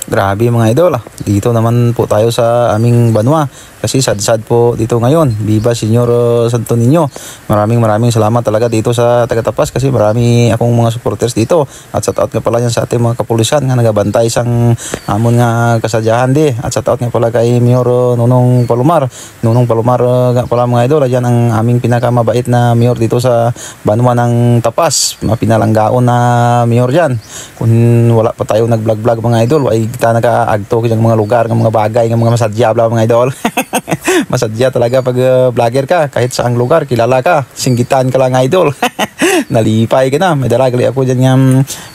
Grabe mga idol, dito naman po tayo sa aming banwa kasi sad-sad po dito ngayon. Viva Senyor Santo Niño. Maraming salamat talaga dito sa Tagatapas kasi marami akong mga supporters dito. At shout out nga pala yan sa ating mga kapulisan nga nagabantay sang amon nga kasadyahan di. At shout out nga pala kay Mayor Nunong Palomar. Nunong Palomar nga pala mga idol, yan ang aming pinakamabait na mayor dito sa banwa ng Tapas. Pinalanggaon na mayor dyan. Kung wala pa tayo nag-vlog mga idol, ay kita nakaagto ng mga lugar, ng mga bagay, ng mga masadya bla mga idol. Masadya talaga pag vlogger ka, kahit saang lugar kilala ka, singgitan ka lang idol. Nalipay ka na. May dalagali ako dyan ng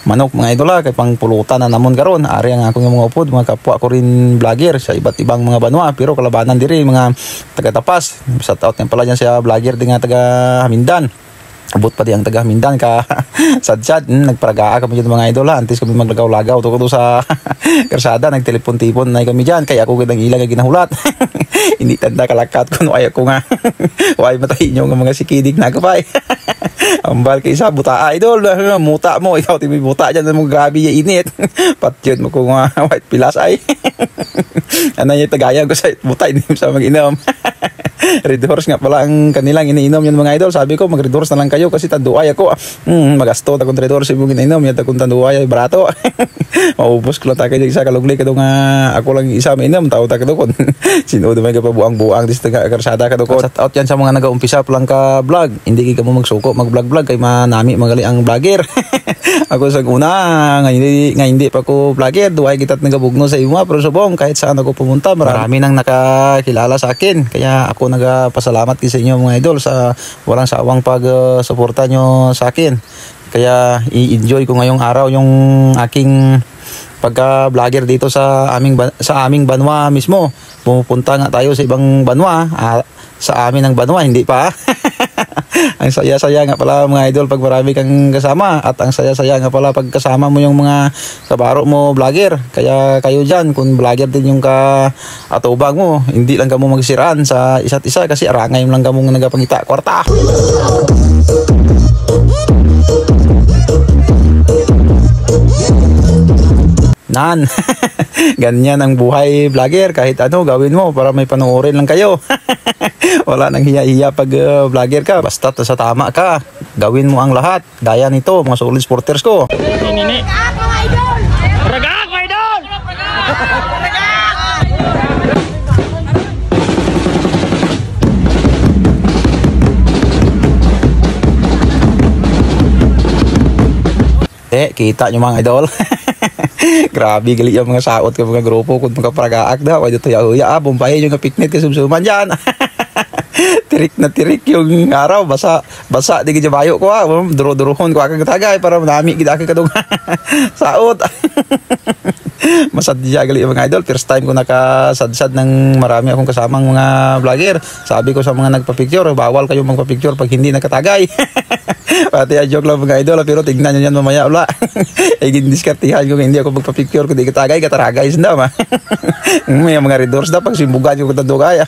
manok mga idol kay pang pulutan na namon karon. Ari ang akong mga upod, mga kapwa ko rin vlogger sa iba't ibang mga banwa, pero kalabanan diri mga taga-Tapas. Shout out nga pala dyan sa vlogger din nga taga Hamindan. Abot pa di ang taga Mindan ka sad-sad, nagparagaa kami dyan mga idol antes kami maglagaw-lagaw to sa karsada, nagtelepon-tipon na kami dyan kaya ako kitang ilang ginahulat. Hindi tanda kalakat ko no ay ako nga way matahin nyo ng mga sikidig na kapay. Ambal kay isa buta idol, muta mo ikaw timi buta dyan mo grabe yung init. Patyod mo kung white pilas ay. Ano yung tagayan ko sa buta hindi sa mag-inom. Red Horse nga pala ang kanilang iniinom yun mga idol. Sabi ko mag-Red Horse na lang kayo kasi tanduay ako. Magasto takong Red Horse yung iniinom yan takong tanduay ay barato. Maubos ko lang tayo isa kalugli ka nga ako lang isa mainom tao tayo doon. Sinudo may ka pa buang-buang dis taga karsada ka doon. Shout out yan sa mga nag-uumpisa pa lang ka vlog. Hindi ka mo magsuko mag-vlog kay manami magali ang vlogger. Ako sa una nga hindi pa ko vlogger, duay kita't nagabugno sa imo pero subong kahit saan ako pumunta marami nang nakakilala sa akin. Kaya ako nagpasalamat sa inyo mga idol sa walang sawang pag-suporta nyo sa akin. Kaya i-enjoy ko ngayong araw yung aking pagka-vlogger dito sa aming banwa mismo. Pumupunta nga tayo sa ibang banwa, sa amin ang banwa, hindi pa. Ang saya-saya nga pala mga idol pag marami kang kasama, at ang saya-saya nga pala pag kasama mo yung mga kabaro mo vlogger. Kaya kayo dyan, kung vlogger din yung atubang mo, hindi lang kamo magsiraan sa isa't isa kasi arangay mo lang kamo nagapangita kwarta. Nan, ganyan ang buhay vlogger, kahit ano gawin mo para may panoorin lang kayo. Wala nang hiya-hiya pag vlogger ka, basta sa tama ka, gawin mo ang lahat. Gaya nito, mga solid supporters ko. Nini. Ragak, my idol! Kita nyo mga idol. Grabe gali yung mga saot ng mga grupo kung mga pragaak daw. Ay dito ya bumpahin yung picnic kasumsuman dyan. Tirik na tirik yung araw, basa di gijabayo ko duro-durohon ko akang tagay para manami kita akang kadung saot. Masadya gali yung mga idol. First time ko nakasadsad ng marami akong kasamang mga vlogger. Sabi ko sa mga nagpa-picture, bawal kayong magpa-picture pag hindi nakatagay. Pati joke lang mga idol, pero tignan nyo yan mamaya ula. Ay gindiskartihan ko hindi ako magpa-picture kundi katagay, kataragay sanda ma. May mga redors na pag simbugan ko tandugay.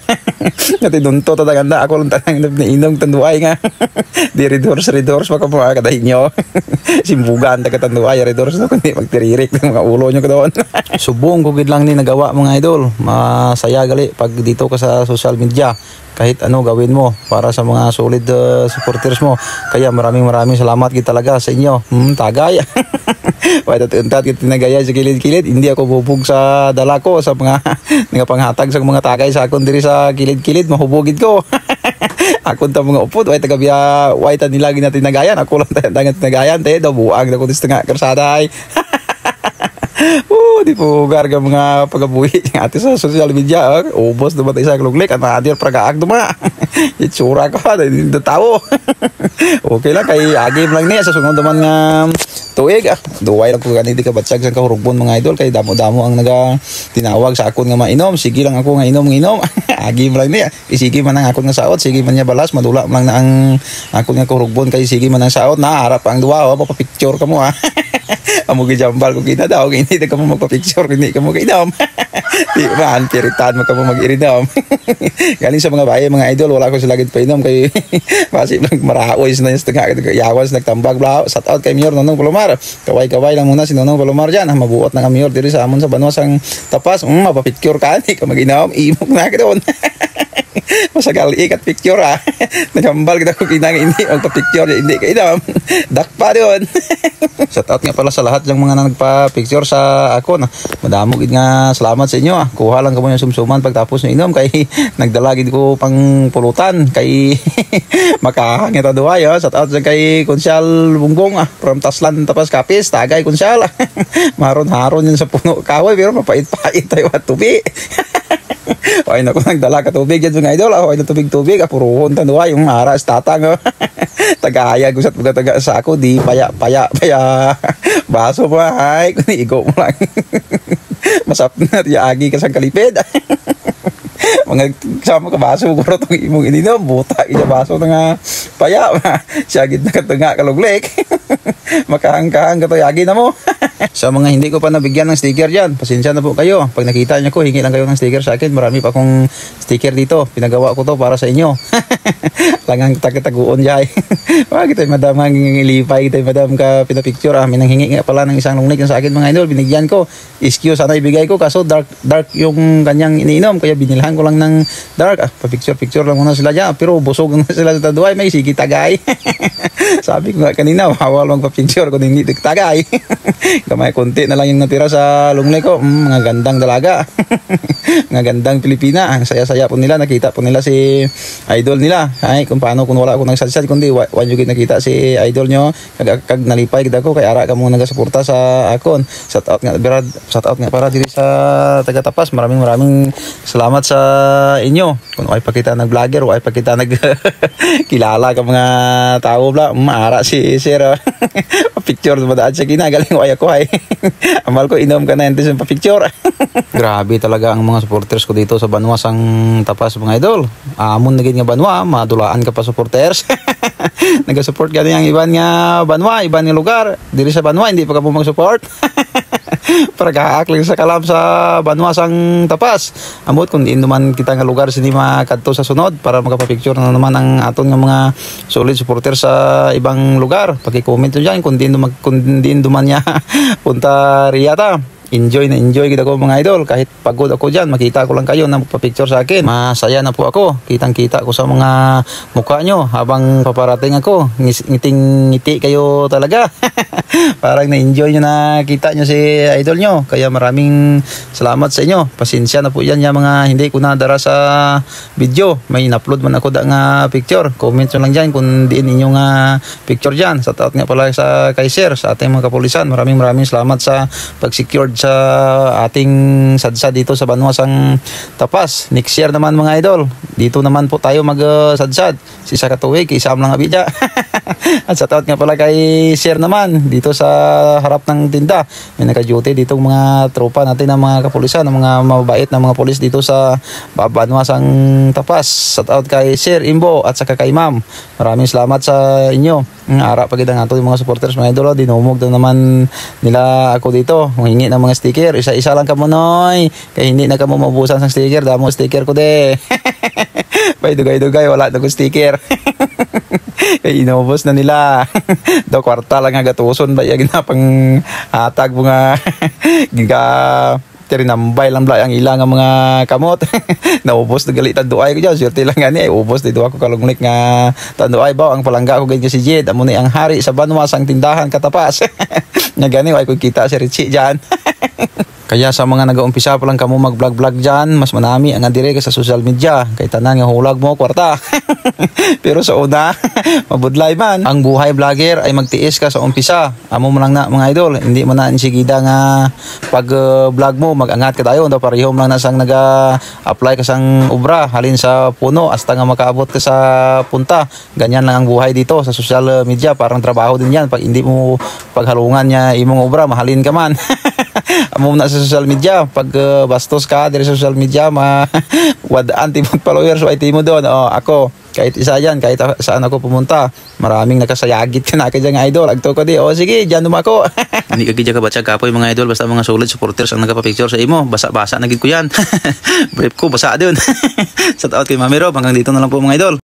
Nati dunto tataganda ako lang tanang inong tanduay nga. Di redors baka mga kadahin nyo. Simbugan taga-tanduay redors na kundi magtiririk ng mga ulo nyo ka doon. Subong kugid lang ni nagawa mga idol. Masaya gali pag dito ka sa social media. Kahit ano gawin mo para sa mga solid supporters mo. Kaya maraming salamat kita talaga sa inyo. Tagay. Wala tatuntat kita nagaya sa kilid-kilid. Hindi ako bubog sa dala ko sa mga panghatag sa mga tagay sa akon diri sa kilid-kilid. Mahubugid ko. Akon ta mga upod. Wala tagabiya. Wala nila natin nagayan. Ako lang tangan nagayan. Daw buang na ko dito nga karsada ay. Di po garga mga pagabuhi ng ate sa social media. Ubos naman tayo sa kluglik at nakadir pragaag duma. Itsura ka hindi tao. Okay lang kay agim lang niya sa sunod naman nga tuig. Duway lang ko ganito ka batsag sa kahurugbon mga idol kay damo-damo ang tinawag sa akon nga mainom. Sige lang ako nga inom. Agim lang niya. Sige man ang akon nga saot, sige man niya balas, madula man na ang akon nga kahurugbon kay sige man ang saot na harap ang duwa papapicture ka mo Amo gijambal ko kita daw, hindi ka mo magpa-picture, hindi ka mo kainom. Di man, piritan mo ka mo mag-irinom. Galing sa mga bayan, mga idol, wala ko sila gid painom kay pasib lang maraoy na yung tengah yawas nagtambag blaw. Shout out kay Mayor Nonong Palomar. Kaway-kaway lang muna si Nonong Palomar diyan. Mabuot na kami Mayor diri sa amon sa Banwa sang Tapas. Mapapicture ka ni ka mag-inom, imok na ka doon. Masagal ikat picture ha. Nagambal kita ko kinang hindi magpa-picture hindi ka inom. Dakpa doon. Shout out nga pala sa lahat ng mga nagpa-picture sa ako na. Madamo gid nga salamat sa inyo. Kuha lang kamo yung sumsuman pagtapos ng inom kay nagdala gid ko pang pulutan kay makahangit aduay ha. Shout out sa kay Konsyal Bungbong from Taslan Tapas Kapis, tagay Konsyal. Maron-haron yun sa puno kahoy pero mapait-pait tayo at tubi. Ay naku nagdala ka tubig yan mga idol. Ay na tubig apuruhon tanduwa yung aras tatang. Tagaya gusat mga taga sa ako di paya baso mo ay igo mo lang. Masap na agi ka sa kalipid. Mga sama ka baso ko itong imong ininom buta iya baso nga paya siya gid nakatunga kaluglik. Makahangkahang ka to yagi na mo. Sa mga hindi ko pa nabigyan ng sticker dyan, pasensya na po kayo. Pag nakita niyo ko, hingi lang kayo ng sticker sa akin. Marami pa akong sticker dito. Pinagawa ko to para sa inyo. Langang taguon dyan. Wag ito madam ang ilipay. Ito madam ka pinapicture. Minanghingi nga pala ng isang lungnik sa akin mga idol. Binigyan ko. Excuse sana ibigay ko. Kaso dark yung kanyang iniinom. Kaya binilhan ko lang ng dark. Pa-picture lang muna sila dyan. Pero busog na sila sa taduay. May sige tagay. Sabi ko nga kanina, bawal magpa-picture kung hindi tagay. Kamay konti na lang yung natira sa lunglay ko. Mga gandang dalaga. Mga gandang Pilipina. Ang saya-saya po nila. Nakita po nila si idol nila. Ay, kung paano kung wala ako nagsadsad kundi one yung nakita si idol nyo. Kag nalipay kita ko. Kaya ara ka muna nagasuporta sa akon. Shout out nga para diri sa taga-Tapas. Maraming salamat sa inyo. Kung ay pa kita nag-vlogger o ay pa kita kilala ka mga tao bla. Maara si Sir. Picture dumadaan sa ginagaling ko ay ako ay. Amal ko inom ka na entes yung pa-picture. Grabe talaga ang mga supporters ko dito sa Banwa sang Tapas mga idol. Amon naging nga Banwa, madulaan ka pa supporters. Nagasupport ka na yung iban nga Banwa, iban nga lugar. Diri sa Banwa, hindi pa ka po mag-support. Para kaakling sa kalam sa Banwa sang Tapas. Amot kung diin naman kita nga lugar sini makadto sa sunod para magpa-picture na naman ang aton nga mga solid supporters sa ibang lugar. Paki-comment nyo dyan kung diin duman niya punta riyata. Enjoy kita ko mga idol. Kahit pagod ako dyan, makita ko lang kayo na magpa-picture sa akin. Masaya na po ako. Kitang-kita ko sa mga mukha nyo habang paparating ako. Ngiti kayo talaga. Parang na-enjoy nyo na kita nyo si idol nyo. Kaya maraming salamat sa inyo. Pasensya na po yan yung mga hindi ko nadara sa video. May in-upload man ako da nga picture. Comment nyo lang dyan kung diin inyo nga picture dyan. Shout out nga pala sa kay Sir, sa ating mga kapulisan. Maraming salamat sa pag-secured sa ating sadsa dito sa Banwa sang Tapas. Next year naman mga idol, dito naman po tayo mag-sadsad. Si sa katuwig, isam lang abidya. At shout out nga pala kay Sir naman dito sa harap ng tinda. May naka-duty dito mga tropa natin ng mga kapulisan, ng mga mabait na mga pulis dito sa Banwa sang Tapas. Shout out kay Sir Imbo at saka kay Ma'am. Maraming salamat sa inyo. Ara pagid ang ato yung mga supporters mga idol. Dinumog na naman nila ako dito. Hingi ng mga sticker. Isa-isa lang ka mo noy. Kaya hindi na ka mo mabusan sa sticker. Damo sticker ko de. Pay dugay-dugay. Wala na ko sticker. Kaya inubos na nila. Do kwarta lang nga gatuson. Baya ginapang hatag mga giga tinambay lang bla ang ilang nga mga kamot. Naubos na galitan duay ko dyan. Swerte lang gani. Ubos dito ako kalungnik nga tanduay ba. Ang palangga ko ganyan si Jed. Amo ni ang hari sa Banwa sang tindahan katapas. Nga gani. Ay ko kita si Richie dyan. Kaya sa mga nag-uumpisa pa lang kamo mag-vlog dyan, mas manami ang adire ka sa social media. Kay tanan nga hulag mo, kwarta. Pero sa una, mabudlay man. Ang buhay vlogger ay magtiis ka sa umpisa. Amo mo lang na mga idol. Hindi mo na insigida nga pag-vlog mo, mag-angat ka tayo. Parehom lang na sang nag-apply ka sang obra. Halin sa puno, hasta nga makaabot ka sa punta. Ganyan lang ang buhay dito sa social media. Parang trabaho din yan. Pag hindi mo paghalungan niya imong obra, mahalin ka man. Amo na sa social media pag bastos ka dari sa social media wadaan timot followers so ay timo doon ako Kahit isa yan, kahit saan ako pumunta, maraming nakasayagit ka na dyan nga idol. Agto ko di, o sige, dyan dumako. Hindi ka gidya ka batsag kapoy mga idol, basta mga solid supporters ang nagpa-picture sa imo. Basa-basa na gid ko yan. Brief ko, basa din. Sa taot kay Mami Rob, hanggang dito na lang po mga idol.